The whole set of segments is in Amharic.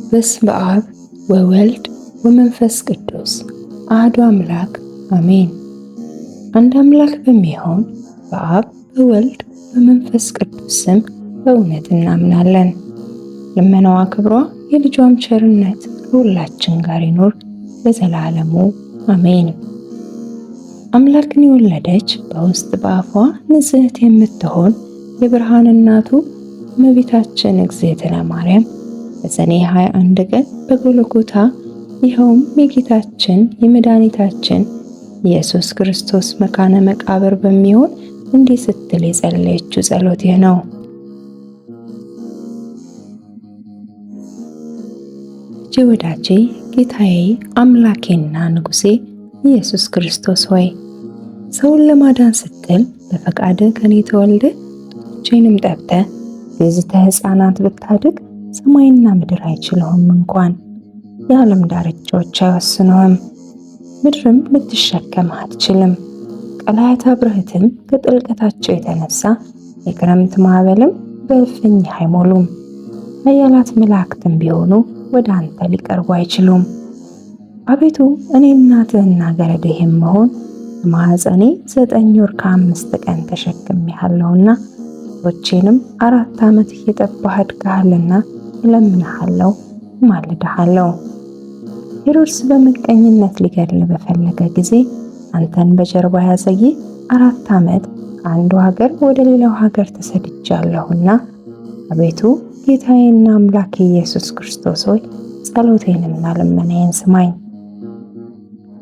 በስመ አብ ወወልድ ወመንፈስ ቅዱስ አሐዱ አምላክ አሜን። አንድ አምላክ በሚሆን በአብ በወልድ በመንፈስ ቅዱስ ስም በእውነት እናምናለን። ልመናዋ ክብሯ የልጇም ቸርነት ከሁላችን ጋር ይኖር ለዘላለሙ አሜን። አምላክን የወለደች በውስጥ በአፏ ንጽሕት የምትሆን የብርሃን እናቱ እመቤታችን እግዝእትነ ማርያም በሰኔ 21 ቀን በጎልጎታ ይኸውም የጌታችን የመድኃኒታችን ኢየሱስ ክርስቶስ መካነ መቃብር በሚሆን እንዲህ ስትል የጸለየችው ጸሎት ይህ ነው። ልጄ ወዳጄ ጌታዬ አምላኬና ንጉሴ ኢየሱስ ክርስቶስ ሆይ ሰውን ለማዳን ስትል በፈቃድህ ከኔ ተወልደህ ጡቶቼንም ጠብተህ ገዝተህ ሕፃናት ብታድግ ሰማይና ምድር አይችሉህም፣ እንኳን የዓለም ዳርቻዎች አይወስኑህም። ምድርም ልትሸከምህ አትችልም። ቀላያት አብረህትም ከጥልቀታቸው የተነሳ የክረምት ማዕበልም በእልፍኝህ አይሞሉም። ኃያላት መላእክትም ቢሆኑ ወደ አንተ ሊቀርቡ አይችሉም። አቤቱ እኔ እናትህና ገረድህ የምሆን በማኅፀኔ 9 ወር ከ5 ቀን ተሸክሜሃለሁና ጡቶቼንም 4 ዓመት እየጠባህ አድገሃልና እለምንሃለሁ፣ እማልድሃለሁ። ሄሮድስ በምቀኝነት ሊገድል በፈለገ ጊዜ አንተን በጀርባ ያዘኝ 4 ዓመት ከአንዱ ሀገር ወደ ሌላው ሀገር ተሰድጃለሁና አቤቱ ጌታዬና አምላኬ ኢየሱስ ክርስቶስ ሆይ ጸሎቴንና ልመናዬን ስማኝ።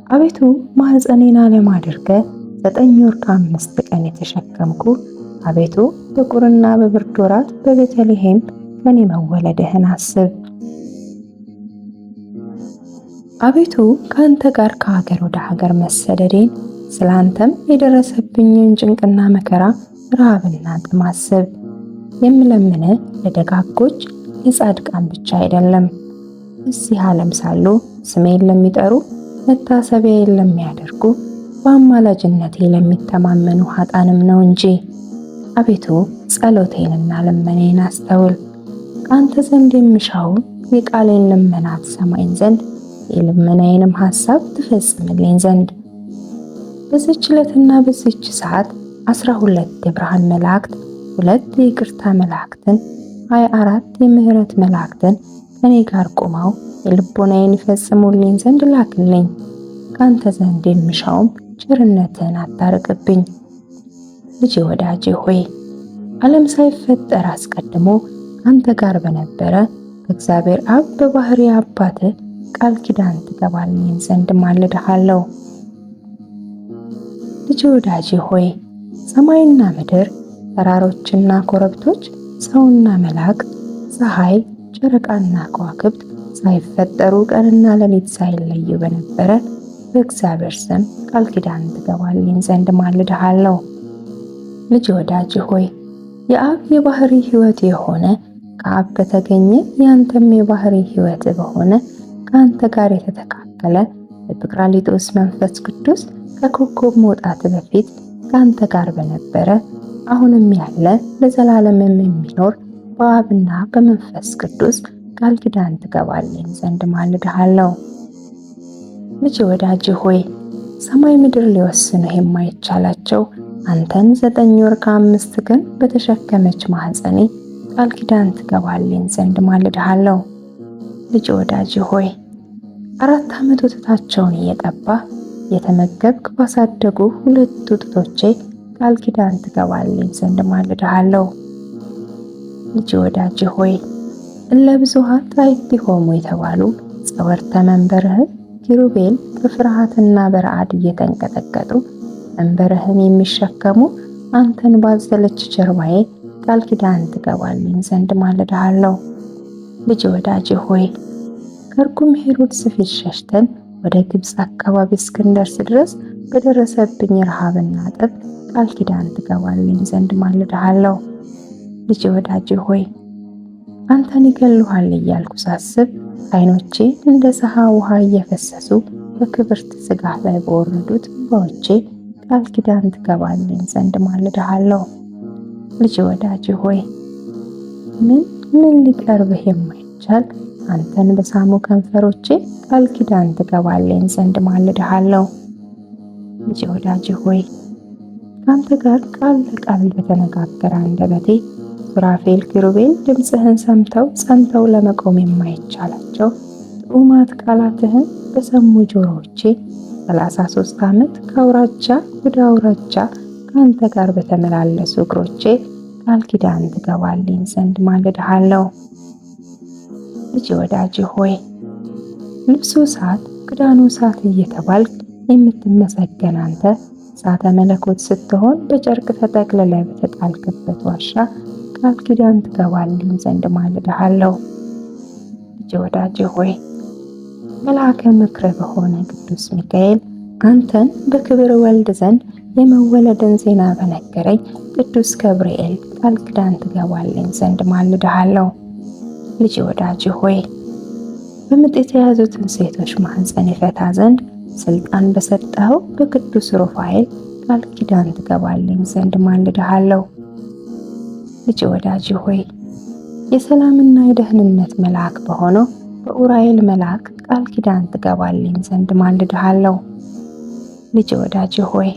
አቤቱ ማኅፀኔን ዓለም አድርገህ 9 ወር ከ5 ቀን የተሸከምኩ አቤቱ በቁርና በብርድ ወራት በቤተልሔም ከኔ መወለድህን አስብ። አቤቱ ከአንተ ጋር ከሀገር ወደ ሀገር መሰደዴን ስላንተም የደረሰብኝን ጭንቅና መከራ ረሃብና ጥም አስብ። የምለምንህ ለደጋጎች ለጻድቃን ብቻ አይደለም፣ እዚህ ዓለም ሳሉ ስሜን ለሚጠሩ መታሰቢያዬን ለሚያደርጉ በአማላጅነቴ ለሚተማመኑ ኃጥአንም ነው እንጂ። አቤቱ ጸሎቴንና ልመናዬን አስተውል። ከአንተ ዘንድ የምሻውን የቃሌን ልመና ትሰማኝ ዘንድ የልመናዬንም ሐሳብ ትፈጽምልኝ ዘንድ በዚች ዕለትና በዚች ሰዓት 12 የብርሃን መላእክት፣ 2 የይቅርታ መላእክትን፣ 24 የምሕረት መላእክትን ከኔ ጋር ቆመው የልቦናዬን ይፈጽሙልኝ ዘንድ ላክልኝ። ከአንተ ዘንድ የምሻውም ቸርነትህን አታርቅብኝ። ልጄ ወዳጄ ሆይ ዓለም ሳይፈጠር አስቀድሞ አንተ ጋር በነበረ በእግዚአብሔር አብ በባሕርይ አባትህ ቃል ኪዳን ትገባልኝ ዘንድ ማልድሃለሁ። ልጄ ወዳጄ ሆይ ሰማይና ምድር፣ ተራሮችና ኮረብቶች፣ ሰውና መላእክት፣ ፀሐይ፣ ጨረቃና ከዋክብት ሳይፈጠሩ ቀንና ሌሊት ሳይለዩ በነበረ በእግዚአብሔር ስም ቃል ኪዳን ትገባልኝ ዘንድ ማልድሃለሁ። ልጄ ወዳጄ ሆይ የአብ የባሕርይ ሕይወት የሆነ ከአብ በተገኘ ያንተም የባሕርይ ሕይወት በሆነ ከአንተ ጋር የተተካከለ በጰራቅሊጦስ መንፈስ ቅዱስ ከኮከብ መውጣት በፊት ከአንተ ጋር በነበረ አሁንም ያለ ለዘላለምም የሚኖር በአብና በመንፈስ ቅዱስ ቃል ኪዳን ትገባልኝ ዘንድ ማልድሃለሁ። ልጄ ወዳጄ ሆይ ሰማይ ምድር ሊወስኑህ የማይቻላቸው አንተን 9 ወር ከ5 ቀን በተሸከመች ማኅፀኔ ቃል ኪዳን ትገባልኝ ዘንድ ማልድሃለሁ። ልጄ ወዳጄ ሆይ 4 ዓመት ወተታቸውን እየጠባህ የተመገብክ ባሳደጉ 2 ጡቶቼ ቃል ኪዳን ትገባልኝ ዘንድ ማልድሃለሁ። ልጄ ወዳጄ ሆይ እለ ብዙኃን ጣይቲሆሙ የተባሉ ጸወርተ መንበርህ ኪሩቤል በፍርሃትና በረዓድ እየተንቀጠቀጡ መንበርህን የሚሸከሙ አንተን ባዘለች ጀርባዬ ቃል ኪዳን ትገባልኝ ዘንድ ማልድሃለሁ። ልጄ ወዳጄ ሆይ ከርጉም ሄሮድስ ፊት ሸሽተን ወደ ግብፅ አካባቢ እስክንደርስ ድረስ በደረሰብኝ ረሃብና ጥም ቃል ኪዳን ትገባልኝ ዘንድ ማልድሃለሁ። ልጄ ወዳጄ ሆይ አንተን ይገሉሃል እያልኩ ሳስብ ዓይኖቼ እንደ ሰሃ ውሃ እየፈሰሱ በክብርት ሥጋህ ላይ በወረዱት እንባዎቼ ቃል ኪዳን ትገባልኝ ዘንድ ማልድሃለሁ። ልጄ ወዳጄ ሆይ ምን ሊቀርብህ የማይቻል አንተን በሳሙ ከንፈሮቼ ቃል ኪዳን ትገባልኝ ዘንድ ማልድሃለሁ። ልጄ ወዳጄ ሆይ ከአንተ ጋር ቃል ለቃል በተነጋገረ አንደበቴ ሱራፌል ኪሩቤል ድምፅህን ሰምተው ጸንተው ለመቆም የማይቻላቸው ጥዑማት ቃላትህን በሰሙ ጆሮዎቼ 33 ዓመት ከአውራጃ ወደ አውራጃ ከአንተ ጋር በተመላለሱ እግሮቼ ቃል ኪዳን ትገባልኝ ዘንድ ማልድሃለሁ። ልጄ ወዳጄ ሆይ ልብሱ እሳት ክዳኑ እሳት እየተባልክ የምትመሰገን አንተ እሳተ መለኮት ስትሆን በጨርቅ ተጠቅልለ በተጣልክበት ዋሻ ቃል ኪዳን ትገባልኝ ዘንድ ማልድሃለሁ። ልጄ ወዳጄ ሆይ መልአከ ምክር በሆነ ቅዱስ ሚካኤል አንተን በክብር ወልድ ዘንድ የመወለድን ዜና በነገረኝ ቅዱስ ገብርኤል ቃል ኪዳን ትገባልኝ ዘንድ ማልድሃለሁ። ልጄ ወዳጄ ሆይ በምጥ የተያዙትን ሴቶች ማህፀን ይፈታ ዘንድ ስልጣን በሰጠኸው በቅዱስ ሩፋኤል ቃል ኪዳን ትገባልኝ ዘንድ ማልድሃለሁ። ልጄ ወዳጄ ሆይ የሰላምና የደህንነት መልአክ በሆነው በኡራኤል መልአክ ቃል ኪዳን ትገባልኝ ዘንድ ማልድሃለሁ። ልጄ ወዳጄ ሆይ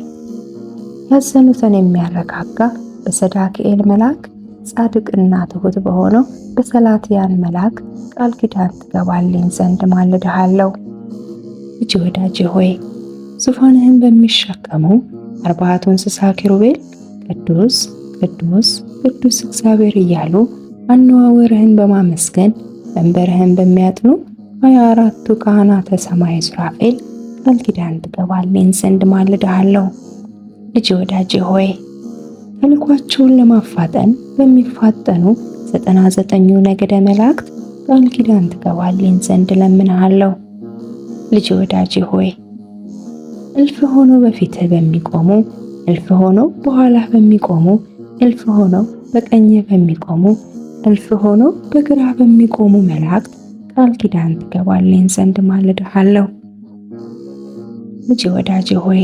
ያዘኑትን የሚያረጋጋ በሰዳክኤል መልአክ ጻድቅና ትሁት በሆነው በሰላትያን መልአክ ቃል ኪዳን ትገባልኝ ዘንድ ማልድሃለሁ። ልጄ ወዳጄ ሆይ ዙፋንህን በሚሸከሙ 40ቱ እንስሳ ኪሩቤል ቅዱስ ቅዱስ ቅዱስ እግዚአብሔር እያሉ አነዋወርህን በማመስገን መንበርህን በሚያጥኑ 24ቱ ካህናተ ሰማይ ሱራፌል ቃል ኪዳን ትገባልኝ ዘንድ ማልድሃለሁ። ልጄ ወዳጄ ሆይ ተልኳቸውን ለማፋጠን በሚፋጠኑ 99ኙ ነገደ መላእክት ቃል ኪዳን ትገባልኝ ዘንድ ለምንሃለሁ። ልጄ ወዳጄ ሆይ እልፍ ሆኖ በፊትህ በሚቆሙ እልፍ ሆኖ በኋላህ በሚቆሙ እልፍ ሆኖ በቀኝህ በሚቆሙ እልፍ ሆኖ በግራህ በሚቆሙ መላእክት ቃል ኪዳን ትገባልኝ ዘንድ ማልድሃለሁ። ልጄ ወዳጄ ሆይ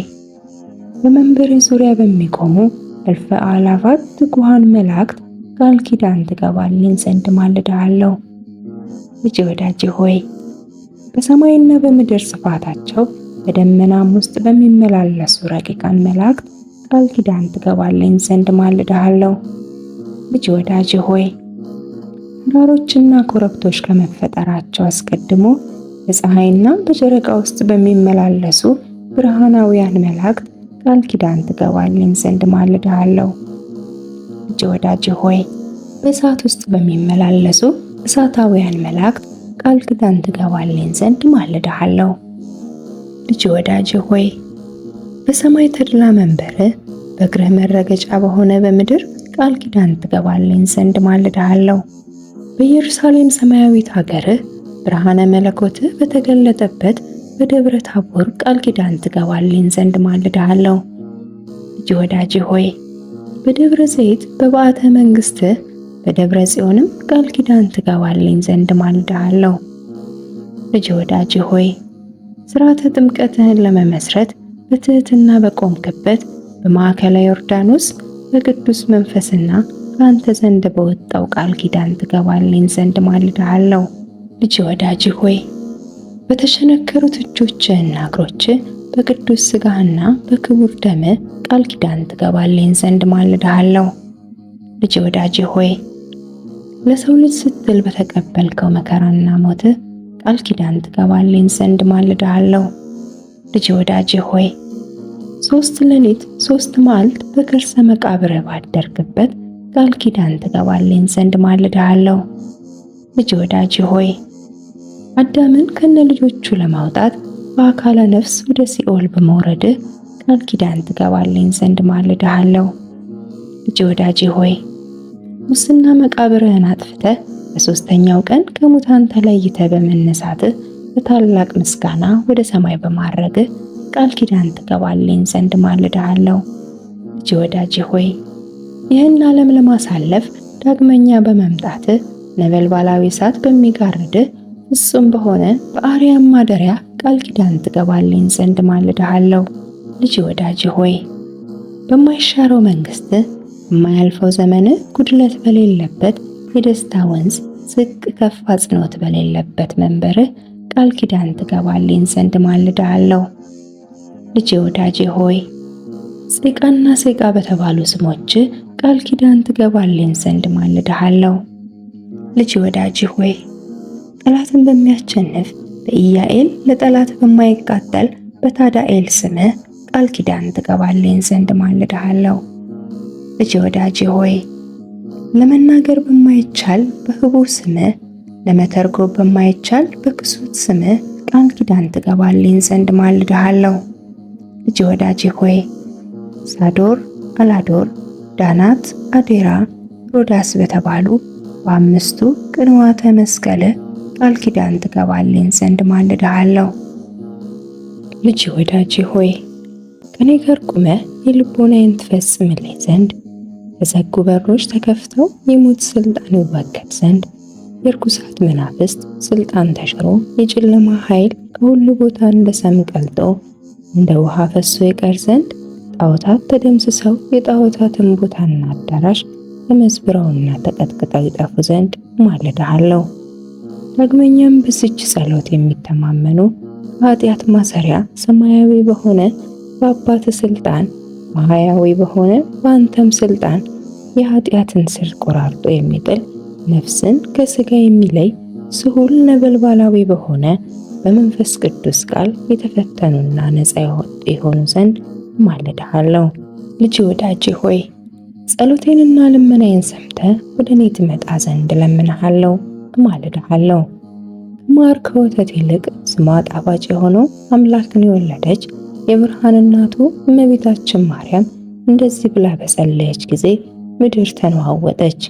በመንበርህ ዙሪያ በሚቆሙ እልፍ አእላፋት ትጉሃን መላእክት ቃል ኪዳን ትገባልኝ ዘንድ ማልድሃለሁ። ልጄ ወዳጄ ሆይ በሰማይና በምድር ስፋታቸው በደመናም ውስጥ በሚመላለሱ ረቂቃን መላእክት ቃል ኪዳን ትገባልኝ ዘንድ ማልድሃለሁ። ልጄ ወዳጄ ሆይ ተራሮችና ኮረብቶች ከመፈጠራቸው አስቀድሞ በፀሐይና በጨረቃ ውስጥ በሚመላለሱ ብርሃናውያን መላእክት ቃል ኪዳን ትገባልኝ ዘንድ ማልድሃለሁ። ልጄ ወዳጄ ሆይ በእሳት ውስጥ በሚመላለሱ እሳታውያን መላእክት ቃል ኪዳን ትገባልኝ ዘንድ ማልድሃለሁ። ልጄ ወዳጄ ሆይ በሰማይ ተድላ መንበርህ በእግርህ መረገጫ በሆነ በምድር ቃል ኪዳን ትገባልኝ ዘንድ ማልድሃለሁ። በኢየሩሳሌም ሰማያዊት ሀገርህ ብርሃነ መለኮትህ በተገለጠበት በደብረ ታቦር ቃል ኪዳን ትገባልኝ ዘንድ ማልድሃለሁ። ልጄ ወዳጄ ሆይ በደብረ ዘይት በበዓተ መንግሥትህ በደብረ ጽዮንም ቃል ኪዳን ትገባልኝ ዘንድ ማልድሃለሁ። ልጄ ወዳጄ ሆይ ሥርዓተ ጥምቀትህን ለመመስረት በትሕትና በቆምክበት በማዕከለ ዮርዳኖስ በቅዱስ መንፈስና ከአንተ ዘንድ በወጣው ቃል ኪዳን ትገባልኝ ዘንድ ማልድሃለሁ። ልጄ ወዳጄ ሆይ በተሸነከሩት እጆችህና እግሮችህ በቅዱስ ሥጋህና በክቡር ደምህ ቃል ኪዳን ትገባልኝ ዘንድ ማልድሃለሁ። ልጄ ወዳጄ ሆይ ለሰው ልጅ ስትል በተቀበልከው መከራና ሞትህ ቃል ኪዳን ትገባልኝ ዘንድ ማልድሃለሁ። ልጄ ወዳጄ ሆይ 3 ሌሊት 3 መዓልት በከርሰ መቃብርህ ባደርክበት ቃል ኪዳን ትገባልኝ ዘንድ ማልድሃለሁ። ልጄ ወዳጄ ሆይ አዳምን ከነ ልጆቹ ለማውጣት በአካለ ነፍስ ወደ ሲኦል በመውረድህ ቃል ኪዳን ትገባልኝ ዘንድ ማልድሃለሁ። ልጄ ወዳጄ ሆይ ሙስና መቃብርህን አጥፍተህ በ3ኛው ቀን ከሙታን ተለይተህ በመነሳትህ በታላቅ ምስጋና ወደ ሰማይ በማረግህ ቃል ኪዳን ትገባልኝ ዘንድ ማልድሃለሁ። ልጄ ወዳጄ ሆይ ይህን ዓለም ለማሳለፍ ዳግመኛ በመምጣትህ ነበልባላዊ እሳት በሚጋርድህ ፍጹም በሆነ በአርያም ማደሪያ ቃል ኪዳን ትገባልኝ ዘንድ ማልድሃለሁ። ልጄ ወዳጄ ሆይ በማይሻረው መንግሥትህ የማያልፈው ዘመንህ ጉድለት በሌለበት የደስታ ወንዝ ዝቅ ከፍ አጽንዖት በሌለበት መንበርህ ቃል ኪዳን ትገባልኝ ዘንድ ማልድሃለሁ። ልጄ ወዳጄ ሆይ ጼቃና ሴቃ በተባሉ ስሞች ቃል ኪዳን ትገባልኝ ዘንድ ማልድሃለሁ። ልጄ ወዳጄ ሆይ ጠላትን በሚያሸንፍ በኢያኤል ለጠላት በማይቃጠል በታዳኤል ስምህ ቃል ኪዳን ትገባልኝ ዘንድ ማልድሃለሁ። ልጄ ወዳጄ ሆይ ለመናገር በማይቻል በህቡ ስምህ ለመተርጎም በማይቻል በክሱት ስምህ ቃል ኪዳን ትገባልኝ ዘንድ ማልድሃለሁ። ልጄ ወዳጄ ሆይ ሳዶር፣ አላዶር፣ ዳናት፣ አዴራ፣ ሮዳስ በተባሉ በአምስቱ ቅንዋተ መስቀልህ ቃል ኪዳን ትገባልኝ ዘንድ ማልድሃለሁ። ልጄ ወዳጄ ሆይ ከኔ ጋር ቁመህ የልቦናዬን ትፈጽምልኝ ዘንድ የተዘጉ በሮች ተከፍተው የሞት ስልጣን ይወገድ ዘንድ የርኩሳት መናፍስት ስልጣን ተሽሮ የጨለማ ኃይል ከሁሉ ቦታ እንደ ሰም ቀልጦ እንደ ውሃ ፈሶ ይቀር ዘንድ ጣዖታት ተደምስሰው የጣዖታትን ቦታና አዳራሽ ተመዝብረውና ተቀጥቅጠው ይጠፉ ዘንድ ማልድሃለሁ። ዳግመኛም በዚች ጸሎት የሚተማመኑ በኃጢአት ማሰሪያ ሰማያዊ በሆነ በአባት ስልጣን ማህያዊ በሆነ በአንተም ስልጣን የኃጢአትን ስር ቆራርጦ የሚጥል ነፍስን ከሥጋ የሚለይ ስሁል ነበልባላዊ በሆነ በመንፈስ ቅዱስ ቃል የተፈተኑና ነፃ የሆኑ ዘንድ ማልድሃለሁ። ልጄ ወዳጄ ሆይ ጸሎቴንና ልመናዬን ሰምተህ ወደ እኔ ትመጣ ዘንድ እለምንሃለሁ፣ እማልድሃለሁ። ከማር ከወተት ይልቅ ስሟ ጣፋጭ የሆነው አምላክን የወለደች የብርሃን እናቱ እመቤታችን ማርያም እንደዚህ ብላ በጸለየች ጊዜ ምድር ተነዋወጠች፣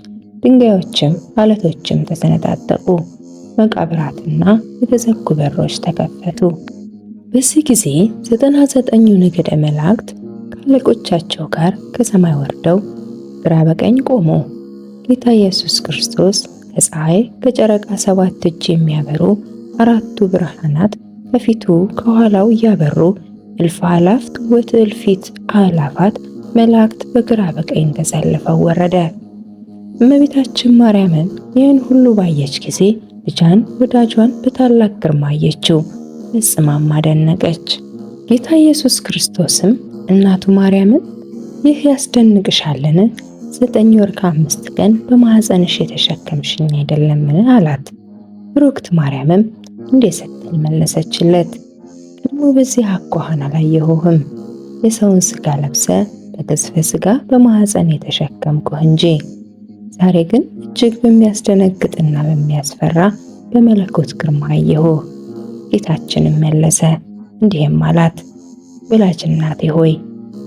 ድንጋዮችም አለቶችም ተሰነጣጠቁ፣ መቃብራትና የተዘጉ በሮች ተከፈቱ። በዚህ ጊዜ 99ኙ ነገደ መላእክት ከአለቆቻቸው ጋር ከሰማይ ወርደው ግራ በቀኝ ቆሙ። ጌታ ኢየሱስ ክርስቶስ ከፀሐይ ከጨረቃ 7 እጅ የሚያበሩ አራቱ ብርሃናት ከፊቱ ከኋላው እያበሩ እልፍ አእላፋት ወትእልፊት አእላፋት መላእክት በግራ በቀኝ ተሰልፈው ወረደ። እመቤታችን ማርያምን ይህን ሁሉ ባየች ጊዜ ልጇን ወዳጇን በታላቅ ግርማ አየችው፣ ፈጽማም አደነቀች። ጌታ ኢየሱስ ክርስቶስም እናቱ ማርያምን ይህ ያስደንቅሻልን? 9 ወር ከ5 ቀን በማኅፀንሽ የተሸከምሽኝ አይደለምን? አላት። ብሩክት ማርያምም እንዲህ ስትል መለሰችለት፣ ቀድሞ በዚህ አኳኋን አላየሁህም። የሰውን ሥጋ ለብሰ በግዝፈ ሥጋ በማኅፀን የተሸከምኩህ እንጂ። ዛሬ ግን እጅግ በሚያስደነግጥና በሚያስፈራ በመለኮት ግርማ አየሁህ። ጌታችንም መለሰ እንዲህም አላት፣ ወላጅ እናቴ ሆይ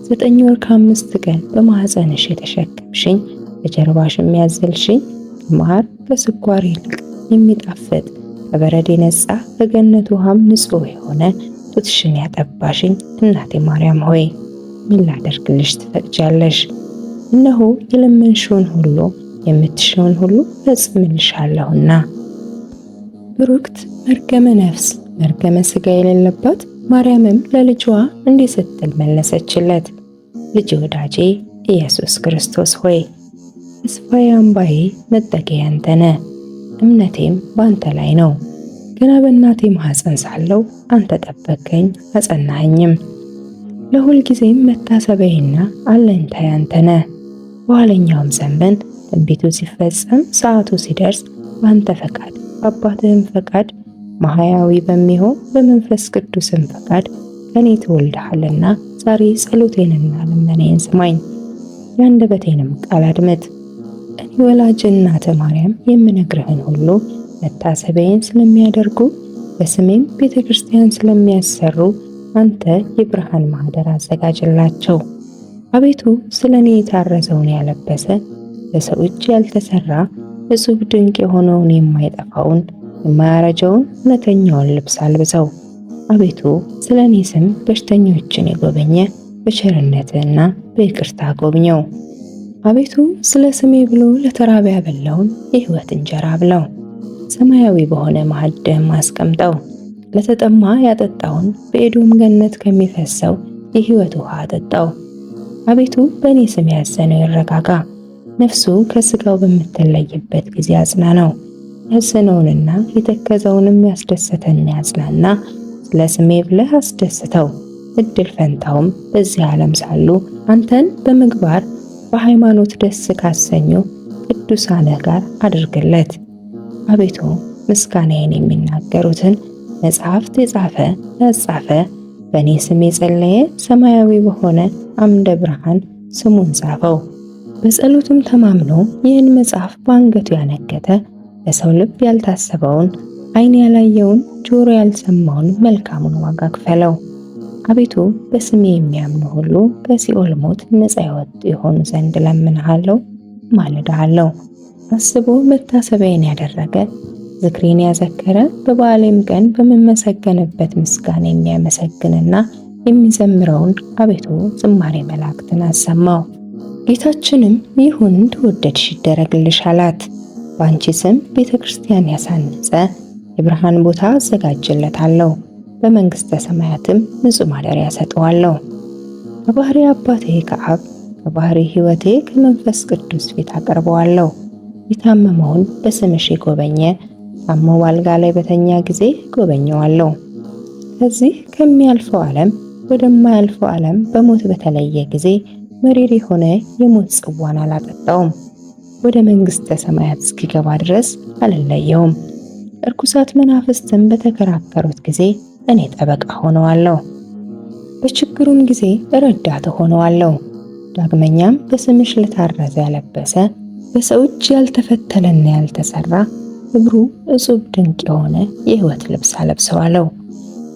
9 ወር ከ5 ቀን በማኅፀንሽ የተሸከምሽኝ በጀርባሽም ያዘልሽኝ ከማር ከስኳር ይልቅ የሚጣፍጥ ከበረድ የነጻ ከገነት ውሃም ንጹሕ የሆነ ጡትሽን ያጠባሽኝ እናቴ ማርያም ሆይ ምን ላደርግልሽ ትፈቅጃለሽ? እነሆ የለመንሽውን ሁሉ የምትሽውን ሁሉ ፈጽምልሻለሁና። ብሩክት መርገመ ነፍስ መርገመ ሥጋ የሌለባት ማርያምም ለልጇ እንዲህ ስትል መለሰችለት፣ ልጄ ወዳጄ ኢየሱስ ክርስቶስ ሆይ ተስፋዬ፣ አምባዬ፣ መጠጊያዬ አንተ ነህ። እምነቴም በአንተ ላይ ነው። ገና በእናቴ ማኅፀን ሳለሁ አንተ ጠበቅከኝ አጸናኸኝም። ለሁል ጊዜም መታሰቢያዬና አለኝታዬ አንተ ነህ። በኋለኛውም ዘመን ትንቢቱ ሲፈጸም ሰዓቱ ሲደርስ በአንተ ፈቃድ በአባትህም ፈቃድ ማህያዊ በሚሆን በመንፈስ ቅዱስም ፈቃድ ከኔ ትወልድሃልና ዛሬ ጸሎቴንና ልመናዬን ስማኝ፣ የአንደበቴንም ቃል አድምጥ። እኔ ወላጅ እናትህ ማርያም የምነግርህን ሁሉ መታሰቢያዬን ስለሚያደርጉ በስሜም ቤተ ክርስቲያን ስለሚያሰሩ አንተ የብርሃን ማኅደር አዘጋጅላቸው። አቤቱ ስለ እኔ የታረዘውን ያለበሰ በሰው እጅ ያልተሰራ እጹብ ድንቅ የሆነውን የማይጠፋውን የማያረጀውን እውነተኛውን ልብስ አልብሰው። አቤቱ ስለ እኔ ስም በሽተኞችን የጎበኘ በቸርነትህና በይቅርታ ጎብኘው። አቤቱ ስለ ስሜ ብሎ ለተራበ ያበላውን የሕይወት እንጀራ አብላው። ሰማያዊ በሆነ ማዕድህም አስቀምጠው። ለተጠማ ያጠጣውን በኤዶም ገነት ከሚፈሰው የሕይወት ውሃ አጠጣው። አቤቱ በእኔ ስም ያዘነው ይረጋጋ፣ ነፍሱ ከሥጋው በምትለይበት ጊዜ አጽናናው። ያዘነውንና የተከዘውንም ያስደሰተን ያጽናና። ስለ ስሜ ብለህ አስደስተው። እድል ፈንታውም በዚህ ዓለም ሳሉ አንተን በምግባር በሃይማኖት ደስ ካሰኙ ቅዱሳንህ ጋር አድርግለት። አቤቱ ምስጋናዬን የሚናገሩትን መጽሐፍት የጻፈ ያጻፈ በእኔ ስም የጸለየ ሰማያዊ በሆነ አምደ ብርሃን ስሙን ጻፈው። በጸሎቱም ተማምኖ ይህን መጽሐፍ በአንገቱ ያነገተ በሰው ልብ ያልታሰበውን ዓይን ያላየውን ጆሮ ያልሰማውን መልካሙን ዋጋ ክፈለው። አቤቱ በስሜ የሚያምኑ ሁሉ ከሲኦል ሞት ነፃ የወጡ የሆኑ ዘንድ ለምንሃለሁ፣ ማልድሃለሁ። አስቦ መታሰቢያን ያደረገ ዝክሬን ያዘከረ በበዓሌም ቀን በምመሰገንበት ምስጋና የሚያመሰግንና የሚዘምረውን አቤቱ ዝማሬ መላእክትን አሰማው። ጌታችንም ይሁን ተወደድሽ ይደረግልሽ አላት። በአንቺ ስም ቤተ ክርስቲያን ያሳነጸ የብርሃን ቦታ አዘጋጅለታለሁ፣ በመንግሥተ ሰማያትም ንጹሕ ማደሪያ ሰጠዋለሁ። ከባሕሪ አባቴ ከአብ ከባሕሪ ሕይወቴ ከመንፈስ ቅዱስ ፊት አቀርበዋለሁ። የታመመውን በስምሽ የጎበኘ ታሞ ባልጋ ላይ በተኛ ጊዜ ጎበኘዋለሁ። ከዚህ ከሚያልፈው ዓለም ወደማያልፈው ዓለም በሞት በተለየ ጊዜ መሪር የሆነ የሞት ጽዋን አላጠጣውም። ወደ መንግሥተ ሰማያት እስኪገባ ድረስ አልለየውም። እርኩሳት መናፍስትም በተከራከሩት ጊዜ እኔ ጠበቃ ሆነዋለሁ፣ በችግሩም ጊዜ ረዳት ሆነዋለሁ። ዳግመኛም በስምሽ ለታረዘ ያለበሰ በሰው እጅ ያልተፈተለና ያልተሰራ ክብሩ እጹብ ድንቅ የሆነ የሕይወት ልብስ አለብሰዋለሁ።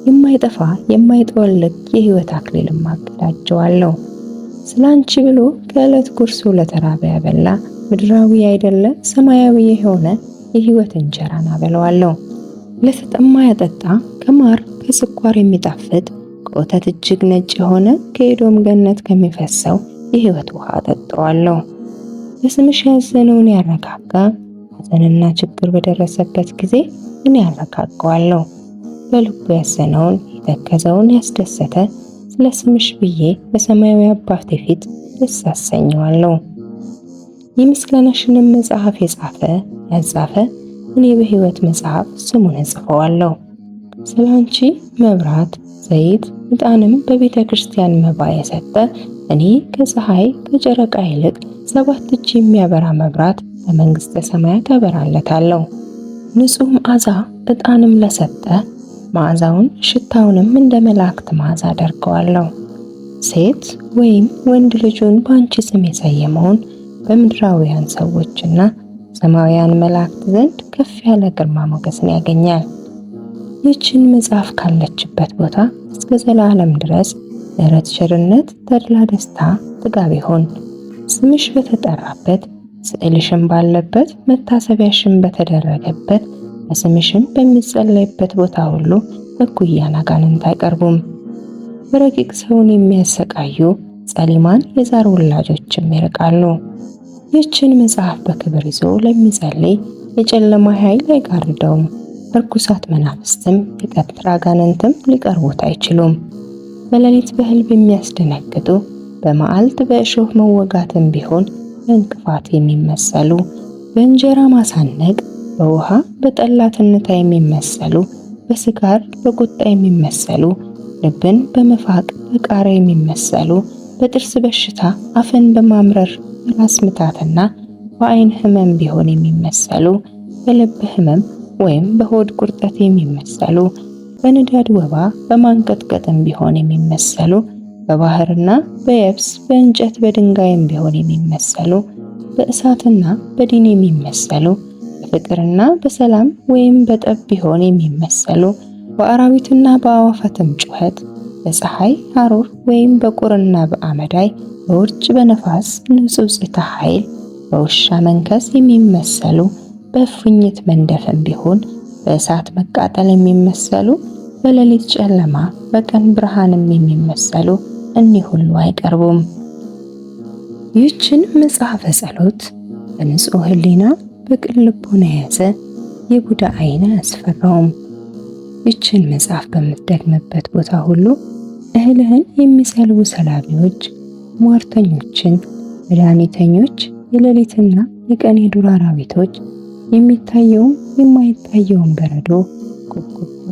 የማይጠፋ የማይጠወልግ የሕይወት አክሊልም አቀዳጀዋለሁ። ስለ አንቺ ብሎ ከዕለት ጉርሱ ለተራበ ያበላ ምድራዊ አይደለ ሰማያዊ የሆነ የሕይወት እንጀራን አበለዋለሁ። ለተጠማ ያጠጣ ከማር ከስኳር የሚጣፍጥ ከወተት እጅግ ነጭ የሆነ ከኤዶም ገነት ከሚፈሰው የሕይወት ውሃ አጠጣዋለሁ። በስምሽ ያዘነውን ያረጋጋ ሐዘንና ችግር በደረሰበት ጊዜ እኔ ያረጋጋዋለሁ። በልቡ ያዘነውን የተከዘውን ያስደሰተ ስለ ስምሽ ብዬ በሰማያዊ አባቴ ፊት ደስ አሰኘዋለሁ። የምስጋናሽንም መጽሐፍ የጻፈ ያጻፈ እኔ በሕይወት መጽሐፍ ስሙን እጽፈዋለሁ። ስለ አንቺ መብራት ዘይት ዕጣንም በቤተ ክርስቲያን መባ የሰጠ እኔ ከፀሐይ ከጨረቃ ይልቅ 7 እጅ የሚያበራ መብራት በመንግሥተ ሰማያት አበራለታለሁ። ንጹሕ መዓዛ ዕጣንም ለሰጠ መዓዛውን ሽታውንም እንደ መላእክት መዓዛ አደርገዋለሁ። ሴት ወይም ወንድ ልጁን በአንቺ ስም የሰየመውን በምድራውያን ሰዎችና ሰማያውያን መላእክት ዘንድ ከፍ ያለ ግርማ ሞገስን ያገኛል። ይህችን መጽሐፍ ካለችበት ቦታ እስከ ዘላለም ድረስ ምሕረት፣ ቸርነት፣ ተድላ፣ ደስታ፣ ጥጋብ ይሁን። ስምሽ በተጠራበት ስዕልሽም ባለበት መታሰቢያሽም በተደረገበት በስምሽም በሚጸለይበት ቦታ ሁሉ እኩያን አጋንንት አይቀርቡም። በረቂቅ ሰውን የሚያሰቃዩ ጸሊማን የዛር ወላጆችም ይርቃሉ። ይህችን መጽሐፍ በክብር ይዞ ለሚጸልይ የጨለማ ኃይል አይጋርደውም። እርኩሳት መናፍስትም የቀትር አጋንንትም ሊቀርቡት አይችሉም። በሌሊት በሕልም የሚያስደነግጡ በመዓልት በእሾህ መወጋትም ቢሆን በእንቅፋት የሚመሰሉ በእንጀራ ማሳነቅ በውሃ በጠላትነታ የሚመሰሉ በስካር በቁጣ የሚመሰሉ ልብን በመፋቅ በቃሪያ የሚመሰሉ በጥርስ በሽታ አፍን በማምረር ራስ ምታትና በዓይን ሕመም ቢሆን የሚመሰሉ በልብ ሕመም ወይም በሆድ ቁርጠት የሚመሰሉ በንዳድ ወባ በማንቀጥቀጥም ቢሆን የሚመሰሉ በባህርና በየብስ በእንጨት በድንጋይም ቢሆን የሚመሰሉ በእሳትና በዲን የሚመሰሉ በፍቅርና በሰላም ወይም በጠብ ቢሆን የሚመሰሉ በአራዊትና በአዋፋትም ጩኸት በፀሐይ ሐሩር ወይም በቁርና በአመዳይ በውርጭ በነፋስ ንጹጽታ ኃይል በውሻ መንከስ የሚመሰሉ በእፉኝት መንደፍም ቢሆን በእሳት መቃጠል የሚመሰሉ በሌሊት ጨለማ በቀን ብርሃንም የሚመሰሉ እኒህ ሁሉ አይቀርቡም። ይህችን መጽሐፈ ጸሎት በንጹሕ ሕሊና በቅን ልቦና የያዘ የቡዳ ዓይን አያስፈራውም። ይህችን መጽሐፍ በምትደግምበት ቦታ ሁሉ እህልህን የሚሰልቡ ሰላቢዎች፣ ሟርተኞችን፣ መድኃኒተኞች፣ የሌሊትና የቀን የዱር አራዊቶች፣ የሚታየውም የማይታየውን በረዶ፣ ኩብኩባ፣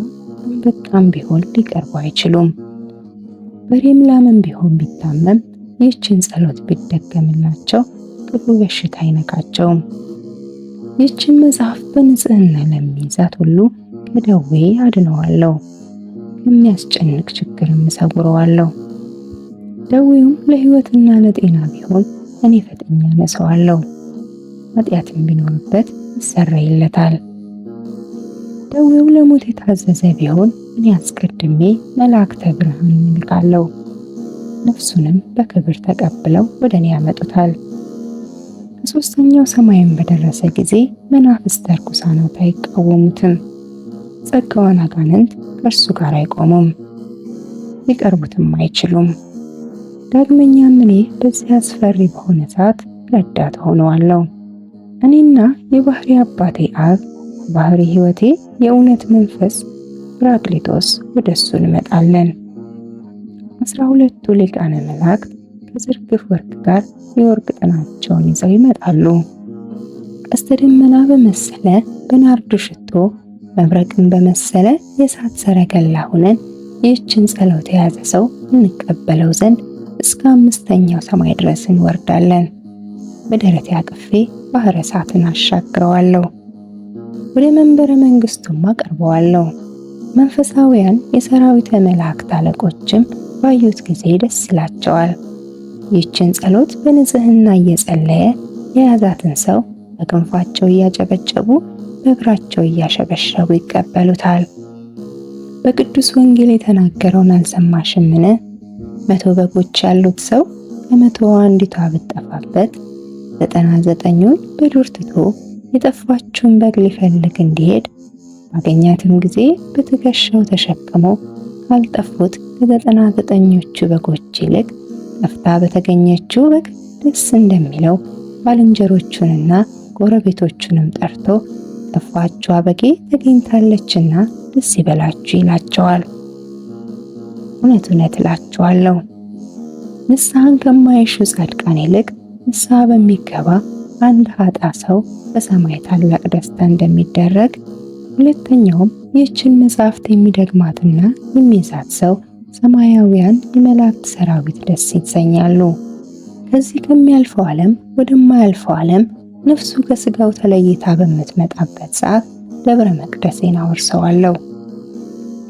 አንበጣም ቢሆን ሊቀርቡ አይችሉም። በሬም ላምም ቢሆን ቢታመም ይህችን ጸሎት ቢደገምላቸው ክፉ በሽታ አይነካቸውም። ይህችን መጽሐፍ በንጽህና ለሚይዛት ሁሉ ከደዌ አድነዋለሁ፣ ከሚያስጨንቅ ችግርም እሰውረዋለሁ። ደዌውም ለሕይወትና ለጤና ቢሆን እኔ ፈጥኜ አነሳዋለሁ። ኃጢአትም ቢኖርበት ይሰረይለታል። ደዌው ለሞት የታዘዘ ቢሆን እኔ አስቀድሜ መላእክተ ብርሃን እልካለሁ፣ ነፍሱንም በክብር ተቀብለው ወደ እኔ ያመጡታል። ከሦስተኛው ሰማይም በደረሰ ጊዜ መናፍስተ ርኩሳናት አይቃወሙትም፣ ጸጋዋን አጋንንት ከእርሱ ጋር አይቆሙም፣ ሊቀርቡትም አይችሉም። ዳግመኛም እኔ በዚህ አስፈሪ በሆነ ሰዓት ረዳት ሆነዋለሁ። እኔና የባህሪ አባቴ አብ፣ ባህሪ ሕይወቴ፣ የእውነት መንፈስ ጰራቅሊጦስ ወደ እሱ እንመጣለን። 12ቱ ሊቃነ መላእክት ከዝርግፍ ወርቅ ጋር የወርቅ ጥናቸውን ይዘው ይመጣሉ። ቀስተ ደመና በመሰለ በናርዱ ሽቶ፣ መብረቅን በመሰለ የእሳት ሰረገላ ሆነን ይህችን ጸሎት የያዘ ሰው እንቀበለው ዘንድ እስከ 5ኛው ሰማይ ድረስ እንወርዳለን። በደረቴ አቅፌ ባህረ እሳትን አሻግረዋለሁ፣ ወደ መንበረ መንግስቱም አቀርበዋለሁ። መንፈሳውያን የሰራዊተ መላእክት አለቆችም ባዩት ጊዜ ደስ ይላቸዋል። ይህችን ጸሎት በንጽህና እየጸለየ የያዛትን ሰው በክንፋቸው እያጨበጨቡ በእግራቸው እያሸበሸቡ ይቀበሉታል። በቅዱስ ወንጌል የተናገረውን አልሰማሽምን? 100 በጎች ያሉት ሰው ከ100 አንዲቷ ብትጠፋበት 99ኙን በዱር ትቶ የጠፋችውን በግ ሊፈልግ እንዲሄድ ባገኛትም ጊዜ በትከሻው ተሸክሞ ካልጠፉት ከ99ኞቹ በጎች ይልቅ ጠፍታ በተገኘችው በግ ደስ እንደሚለው ባልንጀሮቹንና ጎረቤቶቹንም ጠርቶ ጠፋችዋ በጌ ተገኝታለችና ደስ ይበላችሁ ይላቸዋል። እውነት እውነት እላችኋለሁ ንስሐን ከማይሹ ጻድቃን ይልቅ ንስሐ በሚገባ አንድ ኃጥእ ሰው በሰማይ ታላቅ ደስታ እንደሚደረግ፣ ሁለተኛውም ይህችን መጽሐፍት የሚደግማትና የሚይዛት ሰው ሰማያውያን የመላእክት ሰራዊት ደስ ይሰኛሉ። ከዚህ ከሚያልፈው ዓለም ወደማያልፈው ዓለም ነፍሱ ከስጋው ተለይታ በምትመጣበት ሰዓት ደብረ መቅደሴን አወርሰዋለሁ።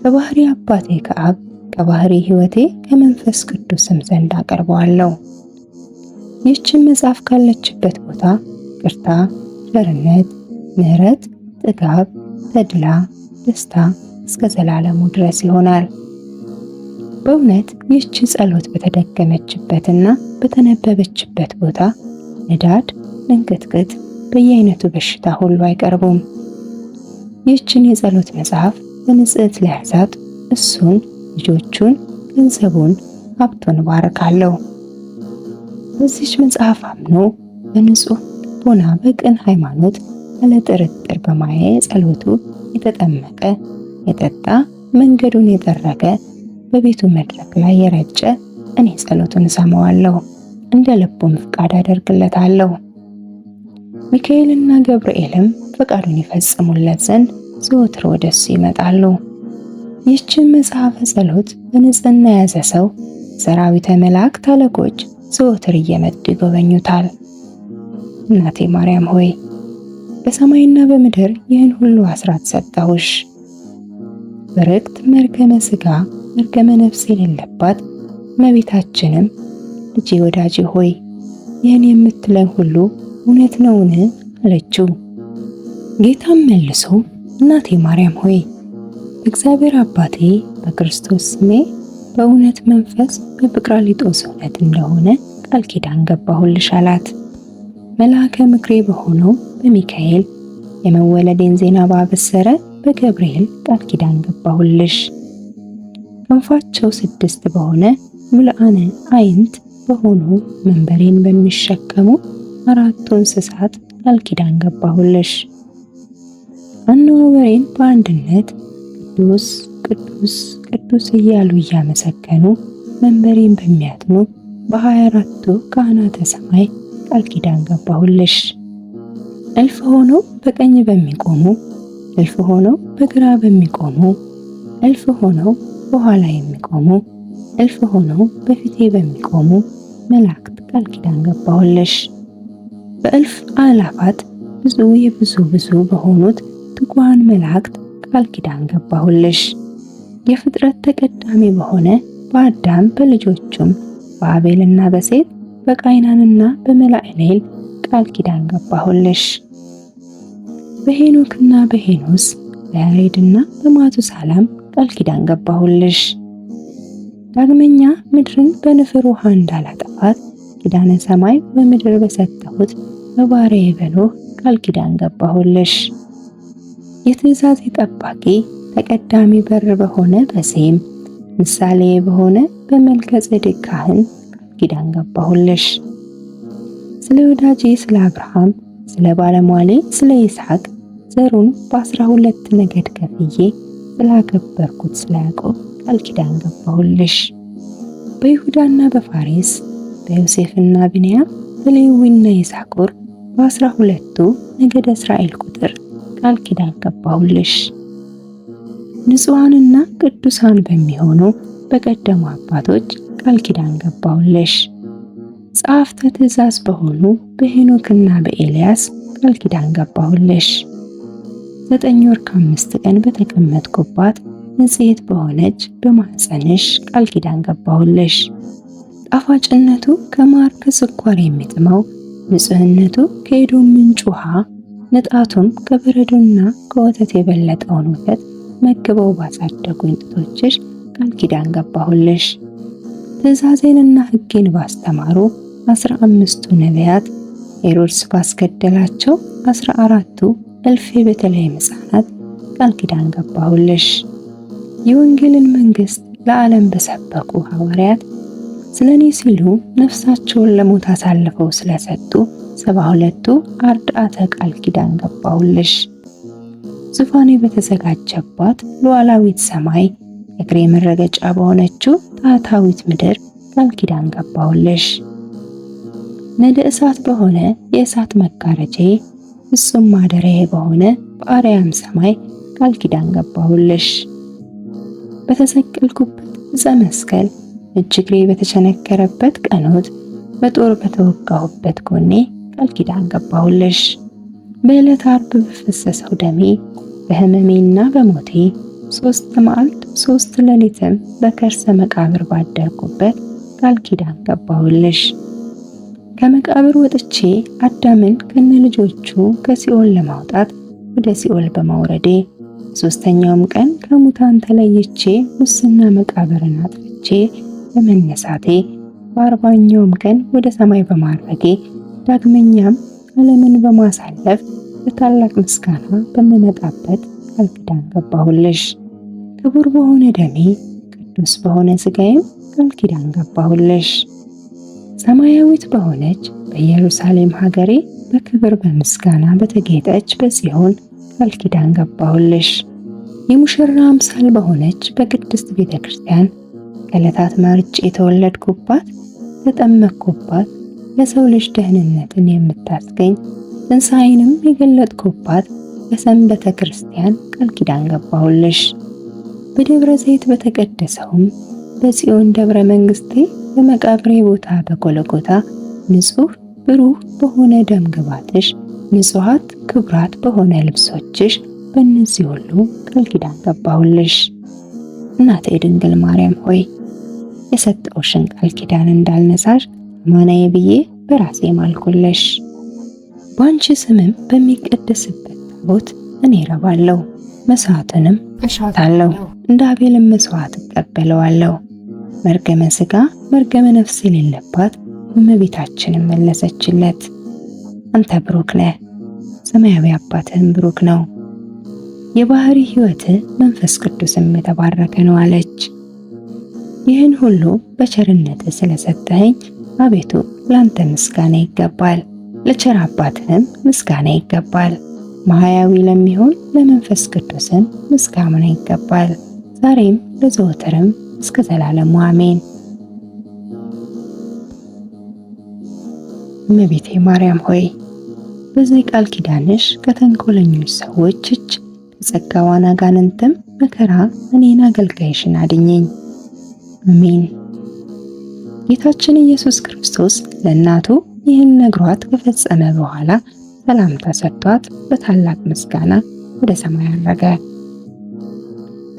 ከባህሪ አባቴ ከአብ ከባህሪ ሕይወቴ ከመንፈስ ቅዱስም ዘንድ አቀርበዋለሁ። ይህችን መጽሐፍ ካለችበት ቦታ ይቅርታ፣ ቸርነት፣ ምሕረት፣ ጥጋብ፣ ተድላ፣ ደስታ እስከ ዘላለሙ ድረስ ይሆናል። በእውነት ይህች ጸሎት በተደገመችበትና በተነበበችበት ቦታ ንዳድ፣ እንቅጥቅጥ፣ በየአይነቱ በሽታ ሁሉ አይቀርቡም። ይህችን የጸሎት መጽሐፍ በንጽሕት ለያዛት እሱን፣ ልጆቹን፣ ገንዘቡን፣ ሀብቱን ባርካለሁ። በዚች መጽሐፍ አምኖ በንጹሕ ልቦና በቅን ሃይማኖት ያለ ጥርጥር በማየ ጸሎቱ የተጠመቀ የጠጣ መንገዱን የጠረገ በቤቱ መድረክ ላይ የረጨ እኔ ጸሎቱን እሰማዋለሁ፣ እንደ ልቡም ፍቃድ አደርግለታለሁ። ሚካኤልና ገብርኤልም ፈቃዱን ይፈጽሙለት ዘንድ ዘወትር ወደሱ ይመጣሉ። ይህችን መጽሐፈ ጸሎት በንጽህና የያዘ ሰው ሰራዊተ መላእክት አለቆች ዘወትር እየመጡ ይጎበኙታል። እናቴ ማርያም ሆይ በሰማይና በምድር ይህን ሁሉ አስራት ሰጠሁሽ። በረክት መርገመ ሥጋ መርገመ ነፍስ የሌለባት እመቤታችንም ልጄ ወዳጄ ሆይ ይህን የምትለኝ ሁሉ እውነት ነውን? አለችው። ጌታም መልሶ እናቴ ማርያም ሆይ እግዚአብሔር አባቴ በክርስቶስ ስሜ በእውነት መንፈስ በጰራቅሊጦስ እውነት እንደሆነ ቃል ኪዳን ገባሁልሽ አላት። መልአከ ምክሬ በሆነው በሚካኤል የመወለዴን ዜና ባበሰረ በገብርኤል ቃል ኪዳን ገባሁልሽ። ክንፋቸው 6 በሆነ ሙሉአነ አይንት በሆኑ መንበሬን በሚሸከሙ 4ቱ እንስሳት ቃል ኪዳን ገባሁልሽ። አነዋወሬን በአንድነት ቅዱስ ቅዱስ ቅዱስ እያሉ እያመሰገኑ መንበሬን በሚያጥኑ በ24ቱ ካህናተ ሰማይ ቃል ኪዳን ገባሁልሽ። እልፍ ሆነው በቀኝ በሚቆሙ፣ እልፍ ሆነው በግራ በሚቆሙ፣ እልፍ ሆነው በኋላ የሚቆሙ፣ እልፍ ሆነው በፊቴ በሚቆሙ መላእክት ቃል ኪዳን ገባሁልሽ። በእልፍ አእላፋት ብዙ በሆኑት ትጉሃን መላእክት ቃል ኪዳን ገባሁልሽ። የፍጥረት ተቀዳሚ በሆነ በአዳም በልጆቹም በአቤልና በሴት በቃይናንና በመላእክት ቃል ኪዳን ገባሁልሽ። በሄኖክና በሄኖስ በያሬድና በማቱሳላም ቃል ኪዳን ገባሁልሽ። ዳግመኛ ምድርን በንፍር ውሃ እንዳላጠፋት ኪዳነ ሰማይ በምድር በሰጠሁት በባሪያዬ በኖህ ቃል ኪዳን ገባሁልሽ። የትእዛዝ ጠባቂ ተቀዳሚ በር በሆነ በሴም ምሳሌ በሆነ በመልከ ጼዴቅ ካህን ቃል ኪዳን ገባሁልሽ። ስለ ወዳጄ ስለ አብርሃም ስለ ባለሟሌ ስለ ይስሐቅ ዘሩን በ12 ነገድ ከፍዬ ስላከበርኩት ስለ ያዕቆብ ቃል ኪዳን ገባሁልሽ። በይሁዳና በፋሬስ በዮሴፍና ብንያም በሌዊና ይሳኮር በ12ቱ ነገደ እስራኤል ቁጥር ቃል ኪዳን ገባሁልሽ። ንጹሐንና ቅዱሳን በሚሆኑ በቀደሙ አባቶች ቃል ኪዳን ገባሁልሽ። ጸሐፍተ ትእዛዝ በሆኑ በሄኖክና በኤልያስ ቃል ኪዳን ገባሁልሽ። 9 ወር ከ5 ቀን በተቀመጥኩባት ንጽሕት በሆነች በማኅፀንሽ ቃል ኪዳን ገባሁልሽ። ጣፋጭነቱ ከማር ከስኳር የሚጥመው ንጽሕነቱ ከኤዶም ምንጭ ውሃ ንጣቱም ከበረዶና ከወተት የበለጠውን ወተት መግበው ባሳደጉኝ ጡቶችሽ ቃል ኪዳን ገባሁልሽ። ትእዛዜንና ሕጌን ባስተማሩ 15ቱ ነቢያት ሄሮድስ ባስገደላቸው 14ቱ እልፍ የቤተልሔም ሕፃናት ቃል ኪዳን ገባሁልሽ። የወንጌልን መንግሥት ለዓለም በሰበኩ ሐዋርያት ስለኔ ሲሉ ነፍሳቸውን ለሞት አሳልፈው ስለሰጡ 72ቱ አርድአተ ቃል ኪዳን ገባሁልሽ። ዙፋኔ በተዘጋጀባት ሉዓላዊት ሰማይ እግሬ መረገጫ በሆነችው ታሕታዊት ምድር ቃል ኪዳን ገባሁልሽ። ነደ እሳት በሆነ የእሳት መጋረጃዬ ፍጹም ማደሪያዬ በሆነ በአርያም ሰማይ ቃል ኪዳን ገባሁልሽ። በተሰቀልኩበት ዕፀ መስቀል እግሬ በተቸነከረበት ቀኖት በጦር በተወጋሁበት ጎኔ ቃል ኪዳን ገባሁልሽ። በዕለተ ዓርብ በፈሰሰው ደሜ በሕመሜና በሞቴ 3 መዓልት 3 ሌሊትም በከርሰ መቃብር ባደርኩበት ቃል ኪዳን ገባሁልሽ። ከመቃብር ወጥቼ አዳምን ከነልጆቹ ከሲኦል ለማውጣት ወደ ሲኦል በማውረዴ 3ኛውም ቀን ከሙታን ተለይቼ ሙስና መቃብርን አጥፍቼ በመነሳቴ 40ኛውም ቀን ወደ ሰማይ በማረጌ ዳግመኛም ዓለምን በማሳለፍ በታላቅ ምስጋና በመመጣበት ቃል ኪዳን ገባሁልሽ። ክቡር በሆነ ደሜ ቅዱስ በሆነ ሥጋዬም ቃል ኪዳን ገባሁልሽ። ሰማያዊት በሆነች በኢየሩሳሌም ሀገሬ በክብር በምስጋና በተጌጠች በጽዮን ቃል ኪዳን ገባሁልሽ። የሙሽራ አምሳል በሆነች በቅድስት ቤተ ክርስቲያን ከዕለታት መርጬ የተወለድኩባት ተጠመቅኩባት ለሰው ልጅ ደህንነትን የምታስገኝ ትንሣኤንም የገለጥኩባት በሰንበተ ክርስቲያን ቃል ኪዳን ገባሁልሽ። በደብረ ዘይት በተቀደሰውም በጽዮን ደብረ መንግሥቴ በመቃብሬ ቦታ በጎልጎታ ንጹሕ ብሩህ በሆነ ደም ግባትሽ ንጹሐት ክብራት በሆነ ልብሶችሽ በእነዚህ ሁሉ ቃል ኪዳን ገባሁልሽ። እናቴ ድንግል ማርያም ሆይ የሰጠውሽን ቃል ኪዳን እንዳልነሳሽ አማናዬ ብዬ በራሴ ማልኩልሽ። በአንቺ ስምም በሚቀደስበት ታቦት እኔ እረባለሁ፣ መስዋዕትንም እሻታለሁ፣ እንደ አቤልም መስዋዕት እቀበለዋለሁ። መርገመ ሥጋ መርገመ ነፍስ የሌለባት እመቤታችንን መለሰችለት። አንተ ብሩክ ነህ፣ ሰማያዊ አባትህም ብሩክ ነው፣ የባህሪ ሕይወት መንፈስ ቅዱስም የተባረከ ነው አለች። ይህን ሁሉ በቸርነት ስለሰጠኸኝ አቤቱ ላንተ ምስጋና ይገባል፣ ለቸር አባትህም ምስጋና ይገባል። ማህያዊ ለሚሆን ለመንፈስ ቅዱስም ምስጋና ይገባል፣ ዛሬም ለዘወትርም እስከ ዘላለሙ አሜን። እመቤቴ ማርያም ሆይ በዚህ ቃል ኪዳንሽ ከተንኮለኞች ሰዎች እጅ ከጸጋዋን አጋንንትም መከራ እኔን አገልጋይሽን አድኘኝ። አሜን። ጌታችን ኢየሱስ ክርስቶስ ለእናቱ ይህን ነግሯት ከፈጸመ በኋላ ሰላምታ ሰጥቷት በታላቅ ምስጋና ወደ ሰማይ አረገ።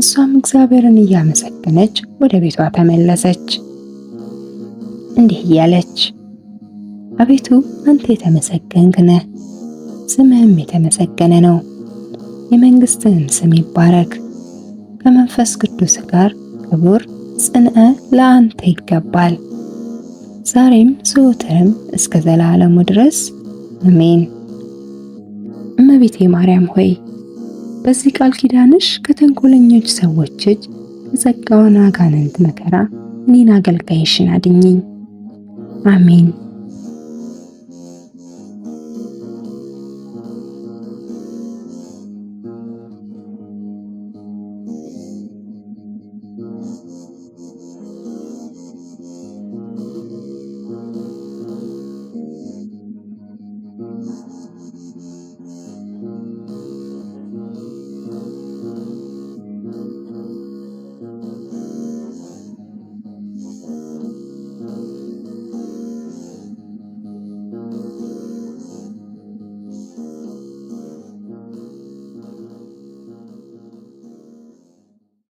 እሷም እግዚአብሔርን እያመሰገነች ወደ ቤቷ ተመለሰች። እንዲህ እያለች አቤቱ አንተ የተመሰገንክ ነህ፣ ስምህም የተመሰገነ ነው። የመንግስትህም ስም ይባረክ። ከመንፈስ ቅዱስ ጋር ክቡር ጽንዕ ለአንተ ይገባል፣ ዛሬም ዘወትርም እስከ ዘላለሙ ድረስ አሜን። እመቤቴ ማርያም ሆይ በዚህ ቃል ኪዳንሽ ከተንኮለኞች ሰዎች እጅ ከጸጋዋን አጋንንት መከራ እኔን አገልጋይሽን አድኝኝ። አሜን።